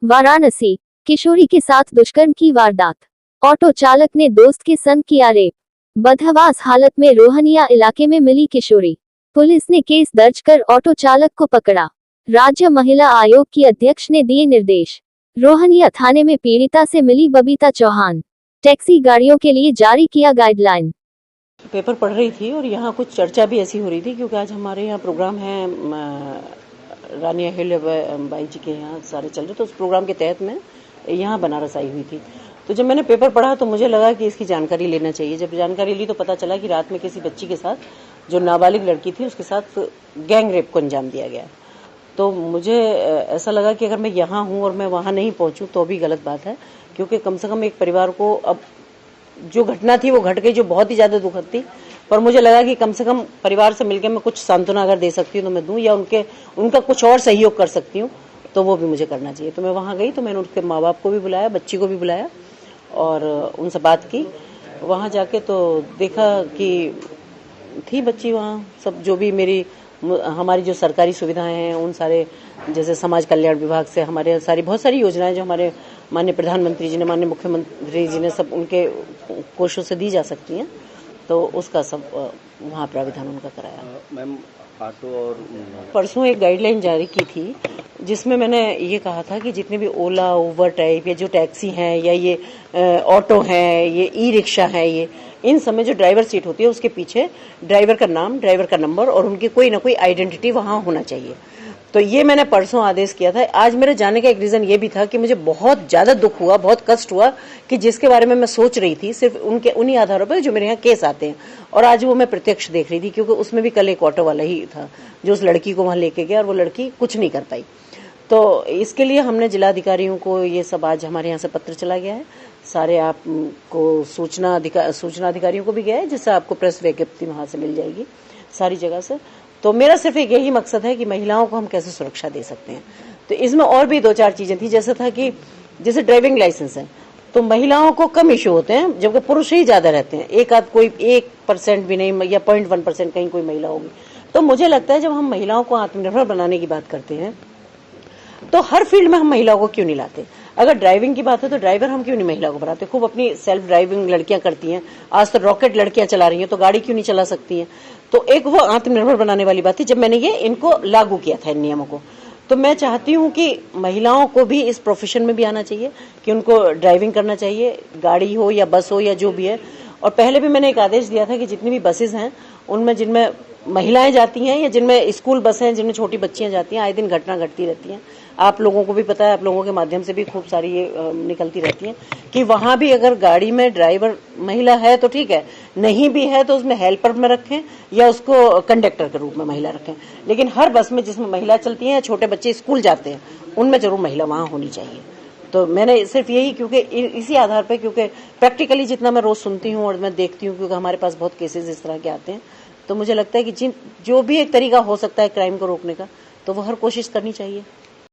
वाराणसी, किशोरी के साथ दुष्कर्म की वारदात। ऑटो चालक ने दोस्त के संग किया रेप। बदहवास हालत में रोहनिया इलाके में मिली किशोरी। पुलिस ने केस दर्ज कर ऑटो चालक को पकड़ा। राज्य महिला आयोग की अध्यक्ष ने दिए निर्देश। रोहनिया थाने में पीड़िता से मिली बबीता चौहान। टैक्सी गाड़ियों के लिए जारी किया गाइडलाइन। पेपर पढ़ रही थी और यहाँ कुछ चर्चा भी ऐसी हो रही थी क्योंकि आज हमारे यहाँ प्रोग्राम है रानी अहिल्याबाई जी के यहाँ सारे चल रहे, तो उस प्रोग्राम के तहत मैं यहाँ बनारस आई हुई थी। तो जब मैंने पेपर पढ़ा तो मुझे लगा कि इसकी जानकारी लेना चाहिए। जब जानकारी ली तो पता चला कि रात में किसी बच्ची के साथ, जो नाबालिग लड़की थी, उसके साथ गैंग रेप को अंजाम दिया गया। तो मुझे ऐसा लगा कि अगर मैं यहाँ हूँ और मैं वहाँ नहीं पहुंचूं तो भी गलत बात है, क्योंकि कम से कम एक परिवार को, अब जो घटना थी वो घट गई, जो बहुत ही ज्यादा दुखद थी, पर मुझे लगा कि कम से कम परिवार से मिलकर मैं कुछ सांत्वना अगर दे सकती हूँ तो मैं दूं, या उनका कुछ और सहयोग कर सकती हूँ तो वो भी मुझे करना चाहिए। तो मैं वहां गई, तो मैंने उनके माँ बाप को भी बुलाया, बच्ची को भी बुलाया और उनसे बात की। वहां जाके तो देखा कि थी बच्ची वहां, सब जो भी हमारी जो सरकारी सुविधाएं हैं उन सारे, जैसे समाज कल्याण विभाग से हमारे बहुत सारी योजनाएं जो हमारे माननीय प्रधानमंत्री जी ने, माननीय मुख्यमंत्री जी ने, सब उनके कोषों से दी जा सकती हैं, तो उसका सब वहाँ प्राविधान उनका कराया। मैम, ऑटो और परसों एक गाइडलाइन जारी की थी जिसमें मैंने ये कहा था कि जितने भी ओला, उबर टाइप, या जो टैक्सी हैं, या ये ऑटो हैं, ये ई रिक्शा है, ये इन सब में जो ड्राइवर सीट होती है उसके पीछे ड्राइवर का नाम, ड्राइवर का नंबर और उनकी कोई ना कोई आइडेंटिटी वहां होना चाहिए। तो ये मैंने परसों आदेश किया था। आज मेरे जाने का एक रीजन ये भी था कि मुझे बहुत ज्यादा दुख हुआ, बहुत कष्ट हुआ कि जिसके बारे में मैं सोच रही थी सिर्फ उन्हीं आधारों पर जो मेरे यहाँ केस आते हैं, और आज वो मैं प्रत्यक्ष देख रही थी, क्योंकि उसमें भी कल एक ऑटो वाला ही था जो उस लड़की को वहां लेके गया और वो लड़की कुछ नहीं कर पाई। तो इसके लिए हमने जिलाधिकारियों को ये सब, आज हमारे यहाँ से पत्र चला गया है, सारे आपको सूचना अधिकारियों को भी गया है, जिससे आपको प्रेस विज्ञप्ति वहां से मिल जाएगी सारी जगह से। तो मेरा सिर्फ एक यही मकसद है कि महिलाओं को हम कैसे सुरक्षा दे सकते हैं। तो इसमें और भी 2-4 चीजें थी, जैसे था कि जैसे ड्राइविंग लाइसेंस है तो महिलाओं को कम इश्यू होते हैं, जबकि पुरुष ही ज्यादा रहते हैं। एक आध कोई 1% भी नहीं, या 0.1% कहीं कोई महिला होगी। तो मुझे लगता है जब हम महिलाओं को आत्मनिर्भर बनाने की बात करते हैं तो हर फील्ड में हम महिलाओं को क्यों नहीं लाते। अगर ड्राइविंग की बात है तो ड्राइवर हम क्यों नहीं महिला को बनाते। खूब अपनी सेल्फ ड्राइविंग लड़कियां करती हैं, आज तो रॉकेट लड़कियां चला रही हैं, तो गाड़ी क्यों नहीं चला सकती हैं। तो एक वो आत्मनिर्भर बनाने वाली बात थी। जब मैंने ये इनको लागू किया था, इन नियमों को, तो मैं चाहती हूं कि महिलाओं को भी इस प्रोफेशन में भी आना चाहिए, कि उनको ड्राइविंग करना चाहिए, गाड़ी हो या बस हो या जो भी है। और पहले भी मैंने एक आदेश दिया था कि जितनी भी बसेज हैं उनमें जिनमें महिलाएं जाती हैं, या जिनमें स्कूल बसें हैं जिनमें छोटी बच्चियां जाती हैं, आए दिन घटना घटती रहती हैं। आप लोगों को भी पता है, आप लोगों के माध्यम से भी खूब सारी ये निकलती रहती हैं कि वहां भी अगर गाड़ी में ड्राइवर महिला है तो ठीक है, नहीं भी है तो उसमें हेल्पर में रखें या उसको कंडक्टर के रूप में महिला रखें। लेकिन हर बस में जिसमें महिला चलती है या छोटे बच्चे स्कूल जाते हैं उनमें जरूर महिला वहां होनी चाहिए। तो मैंने सिर्फ यही, क्योंकि इसी आधार पर, क्योंकि प्रैक्टिकली जितना मैं रोज सुनती हूँ और मैं देखती हूँ, क्योंकि हमारे पास बहुत केसेस इस तरह के आते हैं, तो मुझे लगता है कि जो भी एक तरीका हो सकता है क्राइम को रोकने का, तो वो हर कोशिश करनी चाहिए।